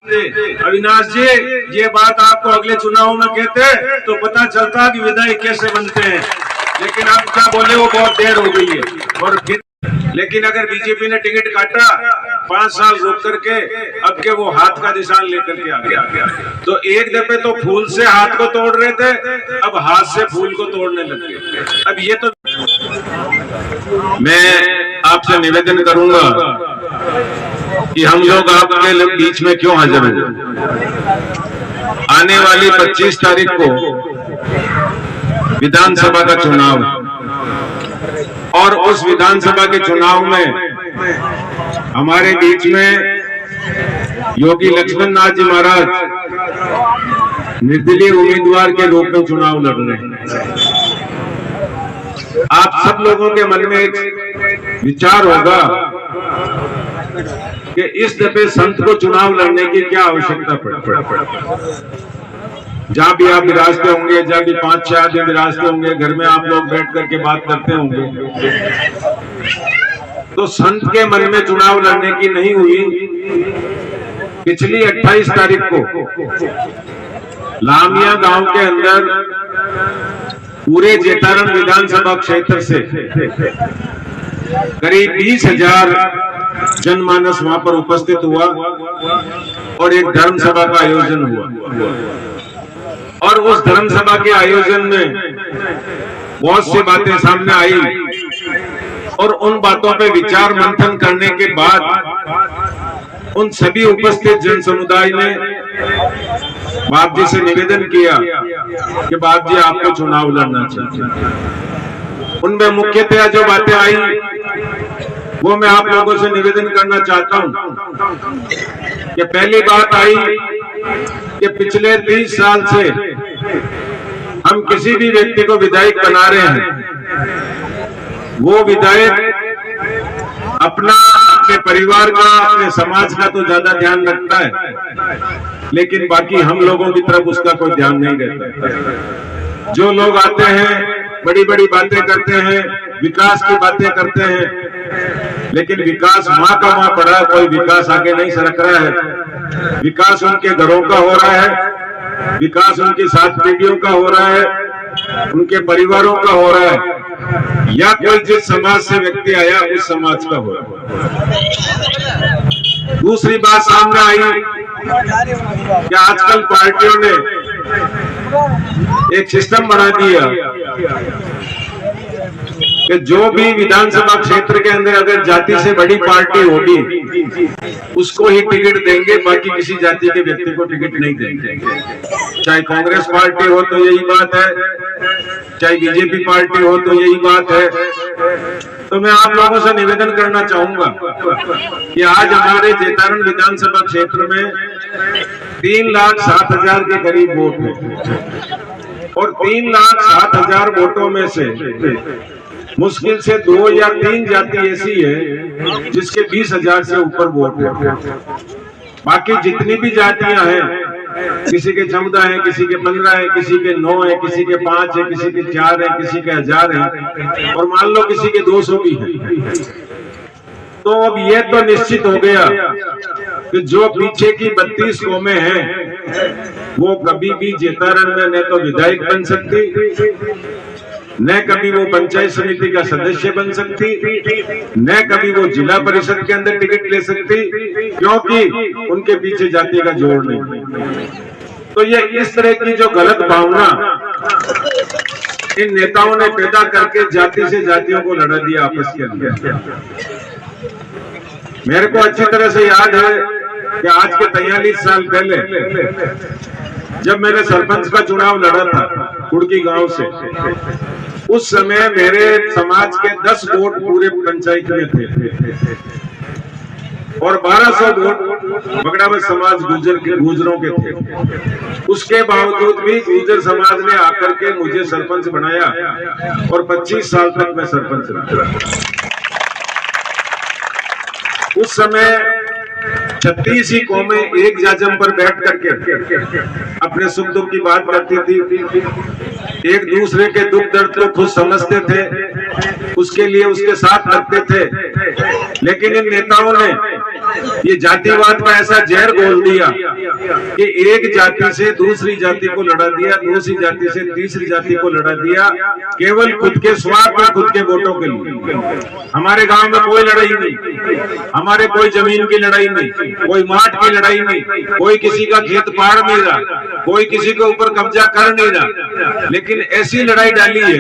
अविनाश जी, ये बात आपको अगले चुनाव में कहते तो पता चलता कि विधायक कैसे बनते हैं, लेकिन आप क्या बोले वो बहुत देर हो गई है। और फिर लेकिन अगर बीजेपी ने टिकट काटा 5 साल रुक करके, अब के वो हाथ का निशान लेकर के आ गया। तो एक दफे तो फूल से हाथ को तोड़ रहे थे, अब हाथ से फूल को तोड़ने लग गए। अब ये तो मैं आपसे निवेदन करूंगा कि हम लोग आपके बीच में क्यों हाजिर हैं। आने वाली 25 तारीख को विधानसभा का चुनाव, और उस विधानसभा के चुनाव में हमारे बीच में योगी लक्ष्मण नाथ जी महाराज निर्दलीय उम्मीदवार के रूप में चुनाव लड़ रहे हैं। आप सब लोगों के मन में एक विचार होगा कि इस दफे संत को चुनाव लड़ने की क्या आवश्यकता पड़े। जहां भी आप विराजते होंगे, जहां भी 5-6 आदमी विराजते होंगे, घर में आप लोग बैठ करके बात करते होंगे, तो संत के मन में चुनाव लड़ने की नहीं हुई। पिछली 28 तारीख को लामिया गांव के अंदर पूरे जेतारण विधानसभा क्षेत्र से करीब 20,000 जनमानस वहां पर उपस्थित हुआ और एक धर्म सभा का आयोजन हुआ। और उस धर्म सभा के आयोजन में बहुत सी बातें सामने आई और उन बातों पे विचार मंथन करने के बाद उन सभी उपस्थित जन समुदाय ने बाप जी से निवेदन किया कि बाप जी आपको चुनाव लड़ना चाहिए। उनमें मुख्यतः जो बातें आई वो मैं आप लोगों से निवेदन करना चाहता हूं कि पहली बात आई कि पिछले 30 साल से हम किसी भी व्यक्ति को विधायक बना रहे हैं, वो विधायक अपने परिवार का, अपने समाज का तो ज्यादा ध्यान रखता है, लेकिन बाकी हम लोगों की तरफ उसका कोई ध्यान नहीं रहता। जो लोग आते हैं बड़ी बड़ी बातें करते हैं, विकास की बातें करते हैं, लेकिन विकास वहां का वहां पड़ा है, कोई विकास आगे नहीं सरक रहा है। विकास उनके घरों का हो रहा है, विकास उनकी 7 पीढ़ियों का हो रहा है, उनके परिवारों का हो रहा है, या कोई जिस समाज से व्यक्ति आया उस समाज का हो रहा है। दूसरी बात सामने आई कि आजकल पार्टियों ने एक सिस्टम बना दिया कि जो भी विधानसभा क्षेत्र के अंदर अगर जाति से बड़ी पार्टी होगी उसको ही टिकट देंगे, बाकी किसी जाति के व्यक्ति को टिकट नहीं देंगे। चाहे कांग्रेस पार्टी हो तो यही बात है, चाहे बीजेपी पार्टी हो तो यही बात है। तो मैं आप लोगों से निवेदन करना चाहूंगा कि आज हमारे जेतारण विधानसभा क्षेत्र में 3,07,000 के करीब वोट है और 3,07,000 वोटों में से मुश्किल से 2 या 3 जाति ऐसी है जिसके 20,000 से ऊपर वोट है। बाकी जितनी भी जातियां हैं, किसी के 14 है, किसी के 15 है, किसी के 9 है, किसी के 5 है, किसी के 4 है, किसी के 1000 है, और मान लो किसी के 200 भी है। तो अब ये तो निश्चित हो गया कि जो पीछे की 32 कौमें हैं वो कभी भी जेतारण में न तो विधायक बन सकती, न कभी वो पंचायत समिति का सदस्य बन सकती, न कभी वो जिला परिषद के अंदर टिकट ले सकती, क्योंकि उनके पीछे जाति का जोड़ नहीं। तो ये इस तरह की जो गलत भावना इन नेताओं ने पैदा करके जाति से जातियों को लड़ा दिया आपस के अंदर। मेरे को अच्छी तरह से याद है कि आज के 43 साल पहले जब मैंने सरपंच का चुनाव लड़ा था कुड़की गांव से, उस समय मेरे समाज के 10 वोट पूरे पंचायत में थे और 1200 वोट बगड़ावत समाज गुजरों के थे। उसके बावजूद भी गुजर समाज ने आकर के मुझे सरपंच बनाया और 25 साल तक मैं सरपंच रहा। उस समय 36 ही कौमें एक जाजम पर बैठ करके अपने सुख दुख की बात करती थी, एक दूसरे के दुख दर्द को खुद समझते थे, उसके लिए उसके साथ लगते थे। लेकिन इन नेताओं ने ये जातिवाद का ऐसा जहर घोल दिया कि एक जाति से दूसरी जाति को लड़ा दिया, दूसरी जाति से तीसरी जाति को लड़ा दिया, केवल खुद के स्वार्थ और खुद के वोटों के लिए। हमारे गांव में कोई लड़ाई नहीं, हमारे कोई जमीन की लड़ाई नहीं, कोई माठ की लड़ाई नहीं, कोई किसी का खेत पाड़ नहीं रहा, कोई किसी के ऊपर कब्जा कर नहीं रहा, लेकिन ऐसी लड़ाई डाली है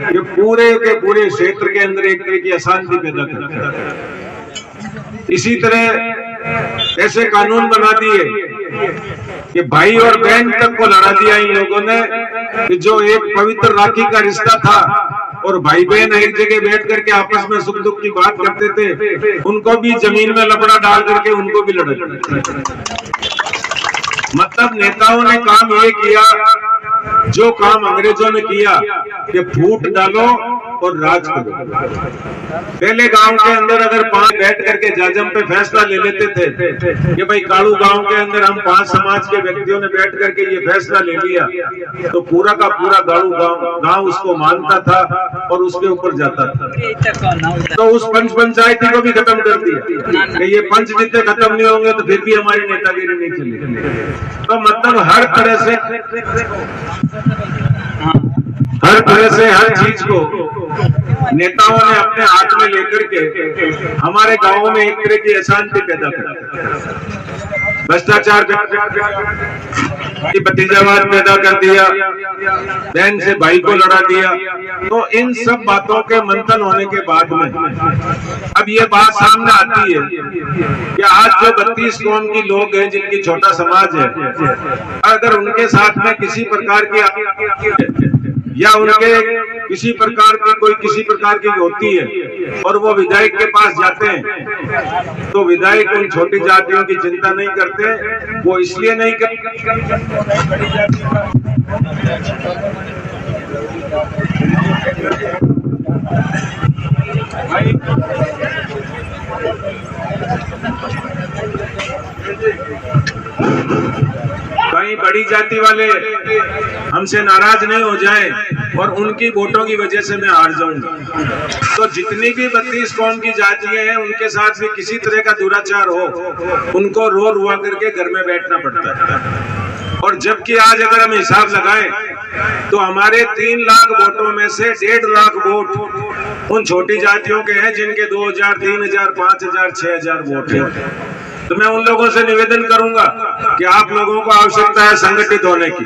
कि पूरे के पूरे क्षेत्र के अंदर एक तरह की अशांति पैदा करती है। इसी तरह ऐसे कानून बना दिए कि भाई और बहन तक को लड़ा दिया इन लोगों ने, कि जो एक पवित्र राखी का रिश्ता था और भाई बहन एक जगह बैठ करके आपस में सुख दुख की बात करते थे, उनको भी जमीन में लपड़ा डाल करके उनको भी लड़ा। मतलब नेताओं ने काम ये किया जो काम अंग्रेजों ने किया कि फूट डालो और राज करो। पहले गांव के अंदर अगर 5 बैठ करके जाजम पे फैसला ले लेते थे कि भाई कालू गांव के अंदर हम 5 समाज के व्यक्तियों ने बैठ करके ये फैसला ले लिया, तो पूरा का पूरा गांव उसको मानता था और उसके ऊपर जाता था। तो उस पंचायती को भी खत्म कर दिया कि ये पंच जितने खत्म नहीं होंगे तो फिर भी हमारी नेतागिरी नहीं चलेगी। तो मतलब हर तरह से हर चीज को नेताओं ने अपने हाथ में लेकर के हमारे गांवों में एक तरह की अशांति पैदा कर, भ्रष्टाचार भतीजावाद पैदा कर दिया, बहन से भाई को लड़ा दिया। तो इन सब बातों के मंथन होने के बाद में अब ये बात सामने आती है कि आज जो 32 कौम की लोग हैं जिनकी छोटा समाज है, अगर उनके साथ में किसी प्रकार की या उनके किसी प्रकार की होती है और वो विधायक के पास जाते हैं, तो विधायक उन छोटी जातियों की चिंता नहीं करते। वो इसलिए नहीं कहीं बड़ी जाति वाले हमसे नाराज नहीं हो जाए और उनकी वोटों की वजह से मैं हार जाऊंगा। तो जितनी भी 32 कौम की जातियां हैं उनके साथ भी किसी तरह का दुराचार हो, उनको रो रुआ करके घर में बैठना पड़ता है। और जबकि आज अगर हम हिसाब लगाएं तो हमारे 3 लाख वोटों में से 1.5 लाख वोट उन छोटी जातियों के हैं जिनके 2000, 3000, 5000, 6000 वोट हैं। तो मैं उन लोगों से निवेदन करूंगा कि आप लोगों को आवश्यकता है संगठित होने की,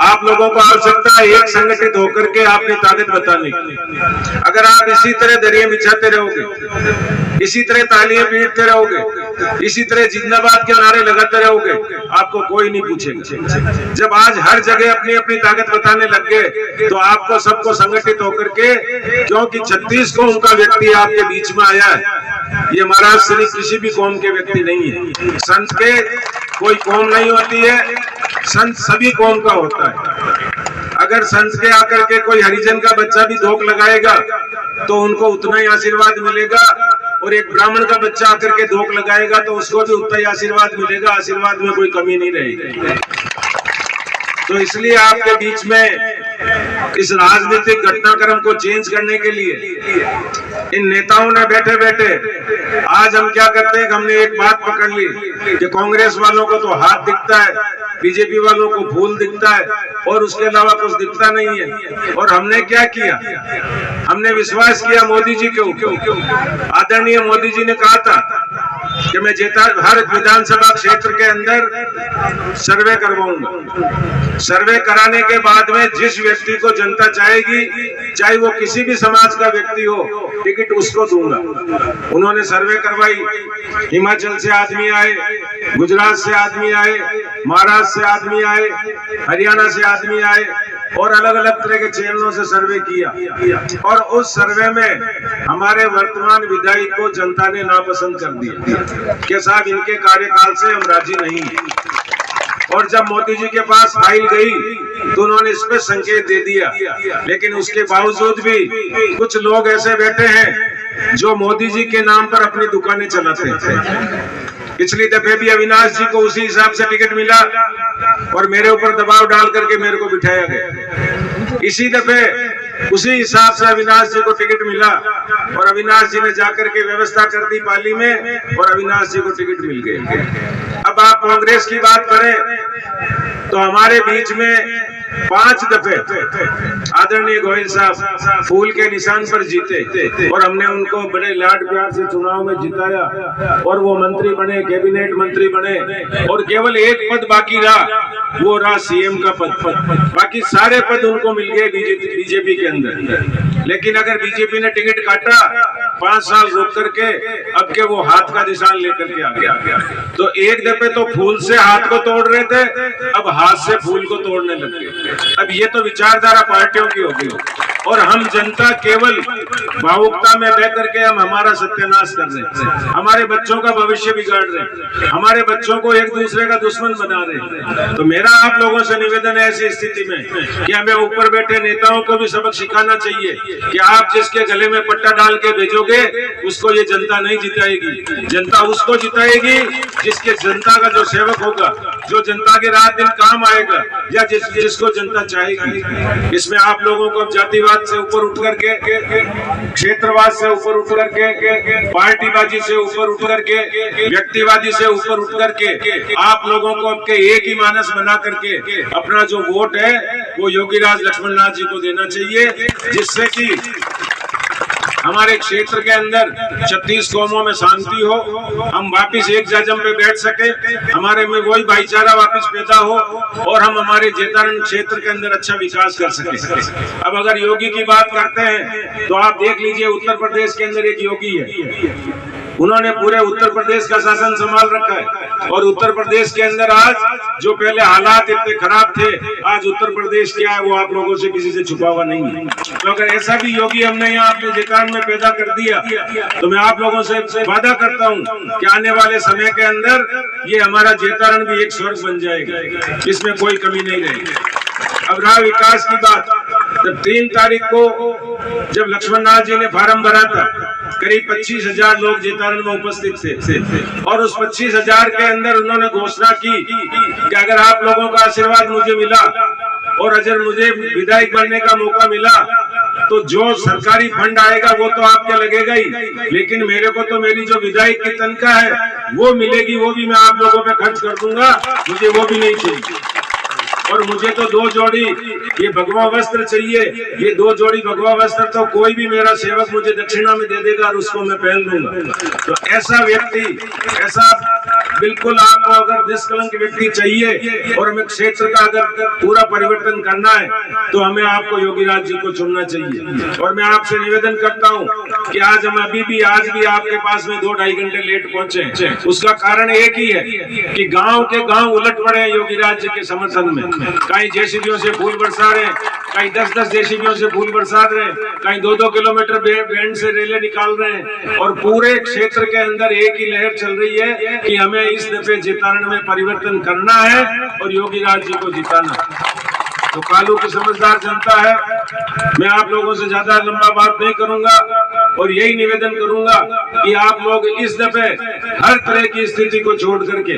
आप लोगों को आवश्यकता है एक संगठित होकर के आपकी ताकत बताने की। अगर आप इसी तरह दरिया बिछाते रहोगे, इसी तरह तालियां पीटते रहोगे, इसी तरह जिंदाबाद के नारे लगाते रहोगे, आपको कोई नहीं पूछेगा। जब आज हर जगह अपनी अपनी ताकत बताने लग गए तो आपको सबको संगठित होकर के, क्योंकि 36 कौम का व्यक्ति आपके बीच में आया है, ये महाराज सिर्फ किसी भी कौम के व्यक्ति नहीं है। संत के कोई कौम नहीं होती है, संत सभी कौम का होता है। अगर संत के आकर के कोई हरिजन का बच्चा भी धोख लगाएगा तो उनको उतना ही आशीर्वाद मिलेगा, और एक ब्राह्मण का बच्चा आकर के धोख लगाएगा तो उसको भी उतना ही आशीर्वाद मिलेगा। आशीर्वाद में कोई कमी नहीं रहेगी। तो इसलिए आपके बीच में इस राजनीतिक घटनाक्रम को चेंज करने के लिए इन नेताओं ने बैठे बैठे आज हम क्या करते हैं, हमने एक बात पकड़ ली कि कांग्रेस वालों को तो हाथ दिखता है, बीजेपी वालों को फूल दिखता है और उसके अलावा कुछ दिखता नहीं है। और हमने क्या किया, हमने विश्वास किया मोदी जी के ऊपर। आदरणीय मोदी जी ने कहा था कि मैं हर विधानसभा क्षेत्र के अंदर सर्वे करवाऊंगा। सर्वे कराने के बाद में जिस व्यक्ति को जनता चाहेगी, चाहे वो किसी भी समाज का व्यक्ति हो, टिकट उसको दूंगा। उन्होंने सर्वे करवाई। हिमाचल से आदमी आए, गुजरात से आदमी आए, महाराष्ट्र से आदमी आए, हरियाणा से आदमी आए और अलग अलग तरह के चैनलों से सर्वे किया। और उस सर्वे में हमारे वर्तमान विधायक को जनता ने नापसंद कर दिया कि साहब इनके कार्यकाल से हम राजी नहीं हैं। और जब मोदी जी के पास फाइल गई तो उन्होंने इस पर संकेत दे दिया, लेकिन उसके बावजूद भी कुछ लोग ऐसे बैठे हैं जो मोदी जी के नाम पर अपनी दुकानें चलाते हैं। पिछली दफे भी अविनाश जी को उसी हिसाब से टिकट मिला और मेरे ऊपर दबाव डाल करके मेरे को बिठाया गया। इसी दफे उसी हिसाब से अविनाश जी को टिकट मिला और अविनाश जी ने जाकर के व्यवस्था कर दी पाली में और अविनाश जी को टिकट मिल गई। अब आप कांग्रेस की बात करें तो हमारे बीच में 5 दफे आदरणीय गोयल साहब फूल के निशान पर जीते और हमने उनको बड़े लाड प्यार से चुनाव में जिताया और वो मंत्री बने, कैबिनेट मंत्री बने और केवल एक पद बाकी रहा, वो रहा सीएम का पद। बाकी सारे पद उनको मिल गए बीजेपी के अंदर। लेकिन अगर बीजेपी ने टिकट काटा 5 साल रुक करके, अब के वो हाथ का निशान लेकर के आ गया। तो एक दफे तो फूल से हाथ को तोड़ रहे थे, अब हाथ से फूल को तोड़ने लग गए। अब ये तो विचारधारा पार्टियों की होगी और हम जनता केवल भावुकता में बह करके हम हमारा सत्यानाश कर रहे हैं, हमारे बच्चों का भविष्य बिगाड़ रहे हैं, हमारे बच्चों को एक दूसरे का दुश्मन बना रहे हैं। तो मेरा आप लोगों से निवेदन है ऐसी स्थिति में कि हमें ऊपर बैठे नेताओं को भी सबक सिखाना चाहिए कि आप जिसके गले में पट्टा डाल के भेजोगे उसको ये जनता नहीं जिताएगी। जनता उसको जिताएगी जिसके जनता का जो सेवक होगा, जो जनता के रात दिन काम आएगा या जिसको जनता चाहेगी। इसमें आप लोगों को जातिवाद से ऊपर उठ करके, क्षेत्रवाद से ऊपर उठ करके, पार्टीबाजी से ऊपर उठ करके, व्यक्तिवादी से ऊपर उठ करके आप लोगों को आपके एक ही मानस बना करके अपना जो वोट है वो योगीराज लक्ष्मणनाथ जी को देना चाहिए, जिससे कि हमारे क्षेत्र के अंदर 36 कौमों में शांति हो, हम वापिस एक जाजम पे बैठ सके, हमारे में वही भाईचारा वापिस पैदा हो और हम हमारे जेतारण क्षेत्र के अंदर अच्छा विकास कर सके। अब अगर योगी की बात करते हैं तो आप देख लीजिए उत्तर प्रदेश के अंदर एक योगी है, उन्होंने पूरे उत्तर प्रदेश का शासन संभाल रखा है और उत्तर प्रदेश के अंदर आज जो पहले हालात इतने खराब थे, आज उत्तर प्रदेश क्या है वो आप लोगों से किसी से छुपा हुआ नहीं है। तो अगर ऐसा भी योगी हमने यहाँ अपने जेतारण में पैदा कर दिया तो मैं आप लोगों से वादा करता हूँ कि आने वाले समय के अंदर ये हमारा जेतारण भी एक स्वर्ग बन जाएगा, इसमें कोई कमी नहीं रहेगी। अब रहा विकास की बात, जब 3 तारीख को जब लक्ष्मणनाथ जी ने फार्म भरा था, करीब 25,000 लोग जेतारण में उपस्थित थे और उस 25,000 के अंदर उन्होंने घोषणा की कि अगर आप लोगों का आशीर्वाद मुझे मिला और अगर मुझे विधायक बनने का मौका मिला तो जो सरकारी फंड आएगा वो तो आपके लगेगा ही, लेकिन मेरे को तो मेरी जो विधायक की तनख्वाह है वो मिलेगी, वो भी मैं आप लोगों पे खर्च कर दूंगा, मुझे वो भी नहीं चाहिए। और मुझे तो 2 जोड़ी ये भगवा वस्त्र चाहिए, ये 2 जोड़ी भगवा वस्त्र तो कोई भी मेरा सेवक मुझे दक्षिणा में दे देगा और उसको मैं पहन लूंगा। तो ऐसा व्यक्ति, ऐसा बिल्कुल आपको अगर निष्कलंक व्यक्ति चाहिए और हमें क्षेत्र का अगर पूरा परिवर्तन करना है तो हमें आपको योगीराज जी को चुनना चाहिए। और मैं आपसे निवेदन करता हूं कि आज हम आज भी आपके पास में 2-2.5 घंटे लेट पहुंचे, उसका कारण एक ही है कि गांव के गांव उलट पड़े हैं योगीराज जी के समर्थन में। कहीं जेसीबीओं से फूल बरसा रहे, कहीं 10-10 जेसीबीओं से फूल बरसा रहे, कहीं 2-2 किलोमीटर बैंड से रेले निकाल रहे हैं और पूरे क्षेत्र के अंदर एक ही लहर चल रही है कि हमें इस दफे जेतारण में परिवर्तन करना है और योगीराज जी को जिताना है। तो कालू की समझदार जनता है, मैं आप लोगों से ज्यादा लंबा बात नहीं करूंगा और यही निवेदन करूंगा कि आप लोग इस दफे हर तरह की स्थिति को छोड़ करके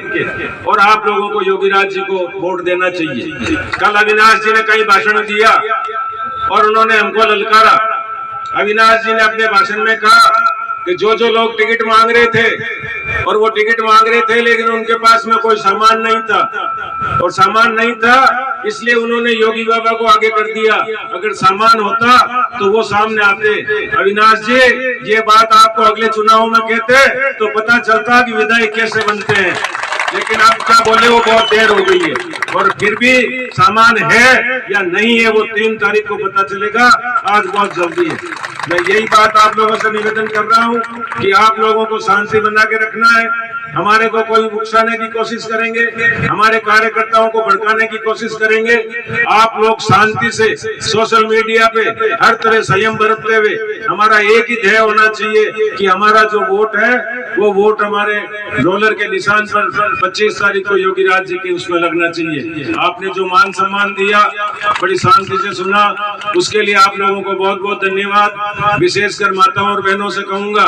और आप लोगों को योगीराज जी को वोट देना चाहिए। कल अविनाश जी ने कई भाषण दिया और उन्होंने हमको ललकारा। अविनाश जी ने अपने भाषण में कहा कि जो लोग टिकट मांग रहे थे और वो टिकट मांग रहे थे लेकिन उनके पास में कोई सामान नहीं था, और सामान नहीं था इसलिए उन्होंने योगी बाबा को आगे कर दिया। अगर सामान होता तो वो सामने आते। अविनाश जी, ये बात आपको अगले चुनाव में कहते तो पता चलता कि विधायक कैसे बनते हैं, लेकिन आप क्या बोले वो बहुत देर हो गई है। और फिर भी सामान है या नहीं है वो 3 तारीख को पता चलेगा, आज बहुत जल्दी है। मैं यही बात आप लोगों से निवेदन कर रहा हूँ कि आप लोगों को शांति बना के रखना है। हमारे को कोई उकसाने की कोशिश करेंगे, हमारे कार्यकर्ताओं को भड़काने की कोशिश करेंगे, आप लोग शांति से सोशल मीडिया पे हर तरह संयम बरतते हुए, हमारा एक ही ध्येय होना चाहिए कि हमारा जो वोट है वो वोट हमारे रोलर के निशान पर 25 तारीख को योगी राज जी के उसमें लगना चाहिए। आपने जो मान सम्मान दिया, बड़ी शांति से सुना, उसके लिए आप लोगों को बहुत बहुत धन्यवाद। विशेषकर माताओं और बहनों से कहूंगा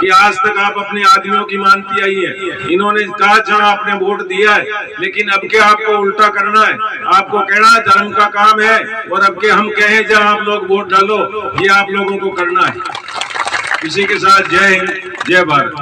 कि आज तक आप अपने आदमियों की मानती आई है। इन्होंने कहा जहां आपने वोट दिया है, लेकिन अब के आपको उल्टा करना है। आपको कहना है धर्म का काम है, और अब के हम कहें जहां आप लोग वोट डालो, ये आप लोगों को करना है। इसी के साथ जय हिंद, जय भारत।